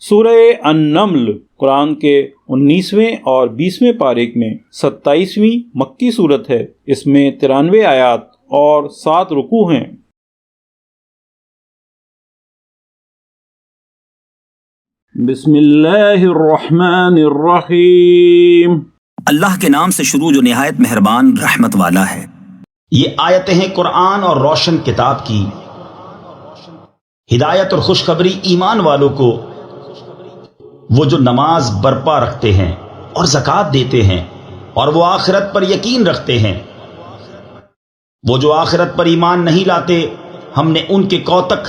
سورہ النمل قرآن کے 19ویں اور 20ویں پارے میں 27ویں مکی صورت ہے۔ اس میں 93 آیات اور 7 رکوع ہیں۔ بسم اللہ الرحمن الرحیم۔ اللہ کے نام سے شروع جو نہایت مہربان رحمت والا ہے۔ یہ آیتیں ہیں قرآن اور روشن کتاب کی، ہدایت اور خوشخبری ایمان والوں کو، وہ جو نماز برپا رکھتے ہیں اور زکوٰۃ دیتے ہیں اور وہ آخرت پر یقین رکھتے ہیں۔ وہ جو آخرت پر ایمان نہیں لاتے، ہم نے ان کے کوتک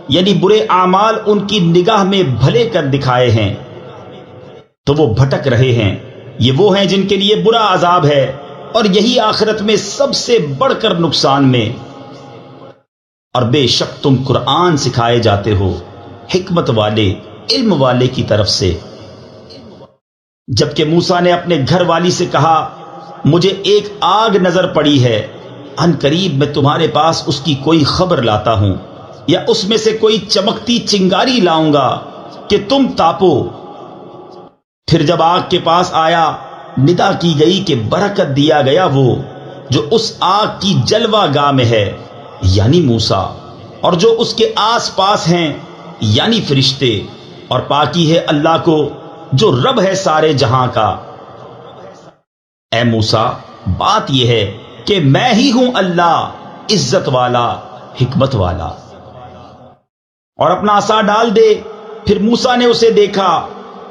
یعنی برے اعمال ان کی نگاہ میں بھلے کر دکھائے ہیں، تو وہ بھٹک رہے ہیں۔ یہ وہ ہیں جن کے لیے برا عذاب ہے، اور یہی آخرت میں سب سے بڑھ کر نقصان میں۔ اور بے شک تم قرآن سکھائے جاتے ہو حکمت والے علم والے کی طرف سے۔ جبکہ موسیٰ نے اپنے گھر والی سے کہا، مجھے ایک آگ نظر پڑی ہے، ان قریب میں تمہارے پاس اس کی کوئی خبر لاتا ہوں، یا اس میں سے کوئی چمکتی چنگاری لاؤں گا کہ تم تاپو۔ پھر جب آگ کے پاس آیا، ندا کی گئی کہ برکت دیا گیا وہ جو اس آگ کی جلوہ گاہ میں ہے، یعنی موسیٰ، اور جو اس کے آس پاس ہیں، یعنی فرشتے، اور پاکی ہے اللہ کو جو رب ہے سارے جہاں کا۔ اے موسیٰ، بات یہ ہے کہ میں ہی ہوں اللہ، عزت والا حکمت والا۔ اور اپنا عصا ڈال دے۔ پھر موسیٰ نے اسے دیکھا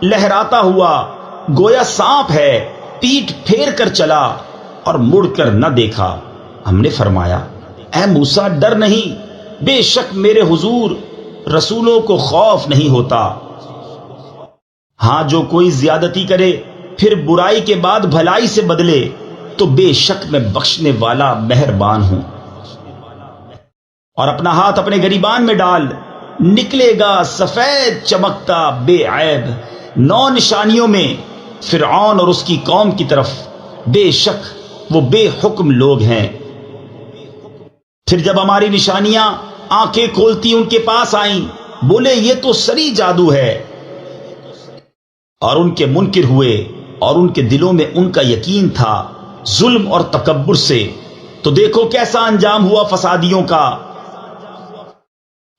لہراتا ہوا، گویا سانپ ہے، پیٹھ پھیر کر چلا اور مڑ کر نہ دیکھا۔ ہم نے فرمایا، اے موسیٰ ڈر نہیں، بے شک میرے حضور رسولوں کو خوف نہیں ہوتا۔ ہاں جو کوئی زیادتی کرے پھر برائی کے بعد بھلائی سے بدلے تو بے شک میں بخشنے والا مہربان ہوں۔ اور اپنا ہاتھ اپنے گریبان میں ڈال، نکلے گا سفید چمکتا بے عیب 9 نشانیوں میں فرعون اور اس کی قوم کی طرف، بے شک وہ بے حکم لوگ ہیں۔ پھر جب ہماری نشانیاں آنکھیں کھولتی ان کے پاس آئیں، بولے یہ تو سری جادو ہے، اور ان کے منکر ہوئے، اور ان کے دلوں میں ان کا یقین تھا ظلم اور تکبر سے۔ تو دیکھو کیسا انجام ہوا فسادیوں کا۔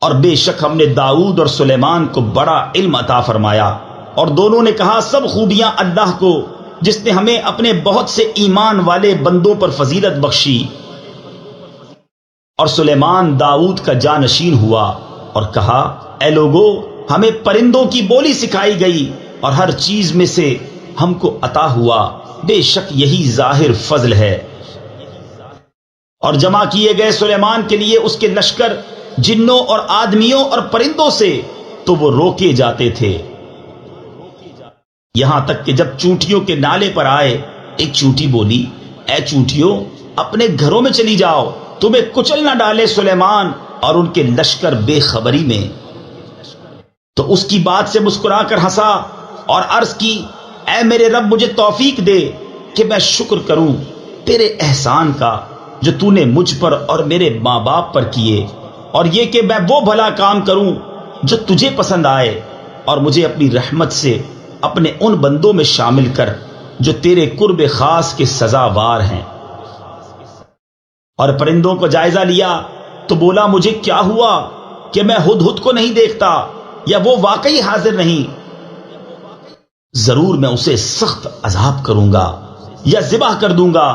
اور بے شک ہم نے داؤد اور سلیمان کو بڑا علم عطا فرمایا، اور دونوں نے کہا سب خوبیاں اللہ کو، جس نے ہمیں اپنے بہت سے ایمان والے بندوں پر فضیلت بخشی۔ اور سلیمان داؤد کا جانشین ہوا اور کہا، اے لوگو، ہمیں پرندوں کی بولی سکھائی گئی، اور ہر چیز میں سے ہم کو عطا ہوا، بے شک یہی ظاہر فضل ہے۔ اور جمع کیے گئے سلیمان کے لیے اس کے لشکر جنوں اور آدمیوں اور پرندوں سے، تو وہ روکے جاتے تھے، یہاں تک کہ جب چونٹیوں کے نالے پر آئے، ایک چونٹی بولی، اے چونٹیوں اپنے گھروں میں چلی جاؤ، تمہیں کچل نہ ڈالے سلیمان اور ان کے لشکر بے خبری میں۔ تو اس کی بات سے مسکرا کر ہنسا اور عرض کی، اے میرے رب مجھے توفیق دے کہ میں شکر کروں تیرے احسان کا جو تو نے مجھ پر اور میرے ماں باپ پر کیے، اور یہ کہ میں وہ بھلا کام کروں جو تجھے پسند آئے، اور مجھے اپنی رحمت سے اپنے ان بندوں میں شامل کر جو تیرے قرب خاص کے سزاوار ہیں۔ اور پرندوں کو جائزہ لیا تو بولا، مجھے کیا ہوا کہ میں ہدہد کو نہیں دیکھتا، یا وہ واقعی حاضر نہیں؟ ضرور میں اسے سخت عذاب کروں گا، یا ذبح کر دوں گا،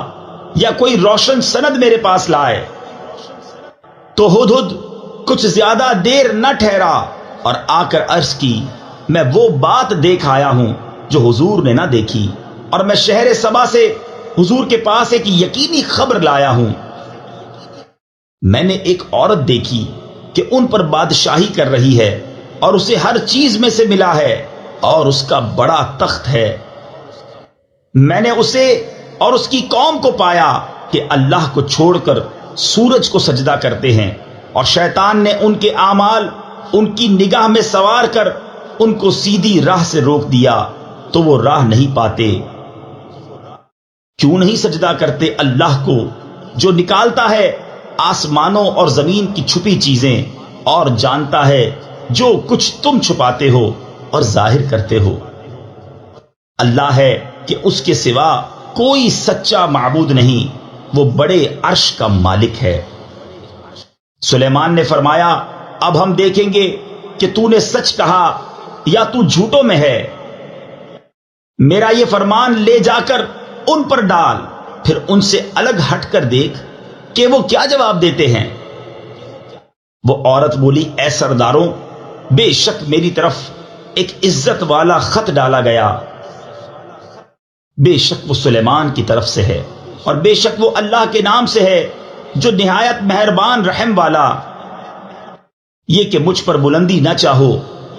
یا کوئی روشن سند میرے پاس لائے۔ تو ہدہد کچھ زیادہ دیر نہ ٹھہرا اور آ کر عرض کی، میں وہ بات دیکھ آیا ہوں جو حضور نے نہ دیکھی، اور میں شہر سبا سے حضور کے پاس ایک یقینی خبر لایا ہوں۔ میں نے ایک عورت دیکھی کہ ان پر بادشاہی کر رہی ہے، اور اسے ہر چیز میں سے ملا ہے، اور اس کا بڑا تخت ہے۔ میں نے اسے اور اس کی قوم کو پایا کہ اللہ کو چھوڑ کر سورج کو سجدہ کرتے ہیں، اور شیطان نے ان کے اعمال ان کی نگاہ میں سوار کر ان کو سیدھی راہ سے روک دیا، تو وہ راہ نہیں پاتے۔ کیوں نہیں سجدہ کرتے اللہ کو جو نکالتا ہے آسمانوں اور زمین کی چھپی چیزیں، اور جانتا ہے جو کچھ تم چھپاتے ہو؟ اور ظاہر کرتے ہو۔ اللہ ہے کہ اس کے سوا کوئی سچا معبود نہیں، وہ بڑے عرش کا مالک ہے۔ سلیمان نے فرمایا اب ہم دیکھیں گے کہ تو نے سچ کہا یا تو جھوٹوں میں ہے۔ میرا یہ فرمان لے جا کر ان پر ڈال، پھر ان سے الگ ہٹ کر دیکھ کہ وہ کیا جواب دیتے ہیں۔ وہ عورت بولی اے سرداروں، بے شک میری طرف ایک عزت والا خط ڈالا گیا، بے شک وہ سلیمان کی طرف سے ہے، اور بے شک وہ اللہ کے نام سے ہے جو نہایت مہربان رحم والا۔ یہ کہ مجھ پر بلندی نہ چاہو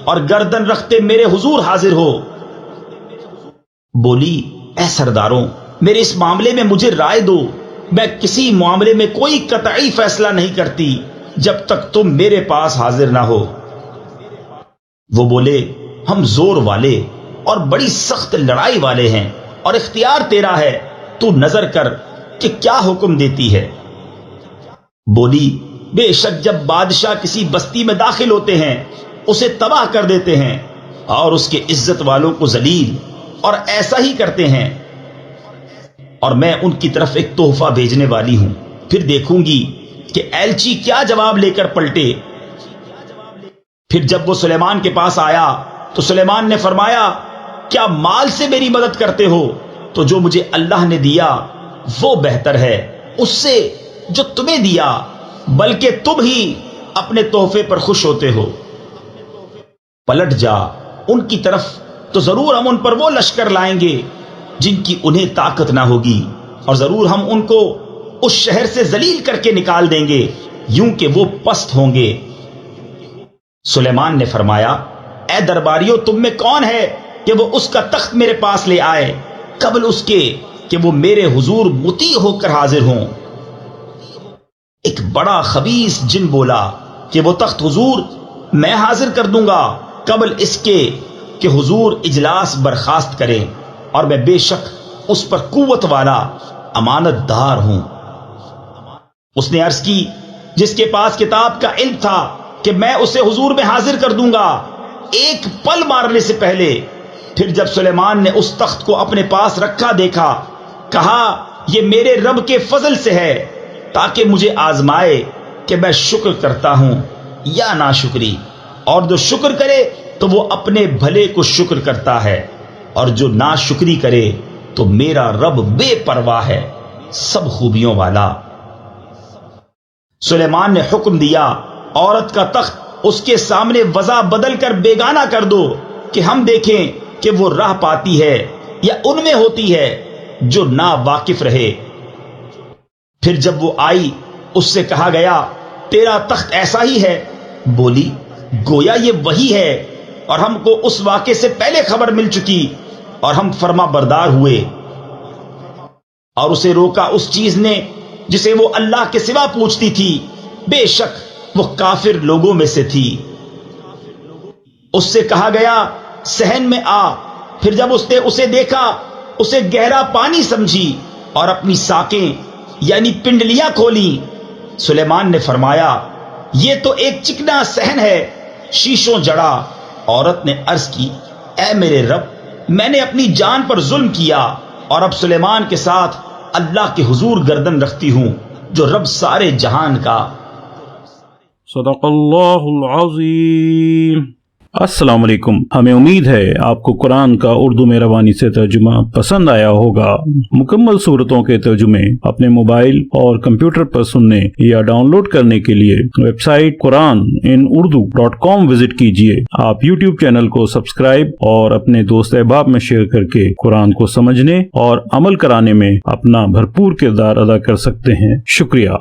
اور گردن رکھتے میرے حضور حاضر ہو۔ بولی اے سرداروں، میرے اس معاملے میں مجھے رائے دو، میں کسی معاملے میں کوئی قطعی فیصلہ نہیں کرتی جب تک تم میرے پاس حاضر نہ ہو۔ وہ بولے ہم زور والے اور بڑی سخت لڑائی والے ہیں، اور اختیار تیرا ہے، تو نظر کر کہ کیا حکم دیتی ہے۔ بولی بے شک جب بادشاہ کسی بستی میں داخل ہوتے ہیں اسے تباہ کر دیتے ہیں اور اس کے عزت والوں کو ذلیل، اور ایسا ہی کرتے ہیں، اور میں ان کی طرف ایک تحفہ بھیجنے والی ہوں، پھر دیکھوں گی کہ ایلچی کیا جواب لے کر پلٹے۔ پھر جب وہ سلیمان کے پاس آیا تو سلیمان نے فرمایا کیا مال سے میری مدد کرتے ہو تو جو مجھے اللہ نے دیا وہ بہتر ہے اس سے جو تمہیں دیا، بلکہ تم ہی اپنے تحفے پر خوش ہوتے ہو۔ پلٹ جا ان کی طرف تو ضرور ہم ان پر وہ لشکر لائیں گے جن کی انہیں طاقت نہ ہوگی، اور ضرور ہم ان کو اس شہر سے ذلیل کر کے نکال دیں گے یوں کہ وہ پست ہوں گے۔ سلیمان نے فرمایا اے درباریوں، تم میں کون ہے کہ وہ اس کا تخت میرے پاس لے آئے قبل اس کے کہ وہ میرے حضور مطیع ہو کر حاضر ہوں۔ ایک بڑا خبیث جن بولا کہ وہ تخت حضور میں حاضر کر دوں گا قبل اس کے کہ حضور اجلاس برخاست کرے، اور میں بے شک اس پر قوت والا امانت دار ہوں۔ اس نے عرض کی جس کے پاس کتاب کا علم تھا کہ میں اسے حضور میں حاضر کر دوں گا ایک پل مارنے سے پہلے۔ پھر جب سلیمان نے اس تخت کو اپنے پاس رکھا دیکھا، کہا یہ میرے رب کے فضل سے ہے تاکہ مجھے آزمائے کہ میں شکر کرتا ہوں یا ناشکری، اور جو شکر کرے تو وہ اپنے بھلے کو شکر کرتا ہے، اور جو ناشکری کرے تو میرا رب بے پرواہ ہے، سب خوبیوں والا۔ سلیمان نے حکم دیا عورت کا تخت اس کے سامنے وضع بدل کر بیگانہ کر دو کہ ہم دیکھیں کہ وہ راہ پاتی ہے یا ان میں ہوتی ہے جو نا واقف رہے۔ پھر جب وہ آئی اس سے کہا گیا تیرا تخت ایسا ہی ہے؟ بولی گویا یہ وہی ہے، اور ہم کو اس واقعے سے پہلے خبر مل چکی اور ہم فرما بردار ہوئے۔ اور اسے روکا اس چیز نے جسے وہ اللہ کے سوا پوچھتی تھی، بے شک وہ کافر لوگوں میں سے تھی۔ اس سے کہا گیا صحن میں آ، پھر جب اس نے اسے دیکھا اسے گہرا پانی سمجھی اور اپنی ساکیں یعنی پنڈلیاں کھولی۔ سلیمان نے فرمایا یہ تو ایک چکنا صحن ہے شیشوں جڑا۔ عورت نے عرض کی اے میرے رب، میں نے اپنی جان پر ظلم کیا اور اب سلیمان کے ساتھ اللہ کے حضور گردن رکھتی ہوں جو رب سارے جہان کا۔ صدق اللہ العظیم۔ السلام علیکم، ہمیں امید ہے آپ کو قرآن کا اردو میں روانی سے ترجمہ پسند آیا ہوگا۔ مکمل صورتوں کے ترجمے اپنے موبائل اور کمپیوٹر پر سننے یا ڈاؤن لوڈ کرنے کے لیے ویب سائٹ QuranInUrdu.com وزٹ کیجیے۔ آپ یوٹیوب چینل کو سبسکرائب اور اپنے دوست احباب میں شیئر کر کے قرآن کو سمجھنے اور عمل کرانے میں اپنا بھرپور کردار ادا کر سکتے ہیں۔ شکریہ۔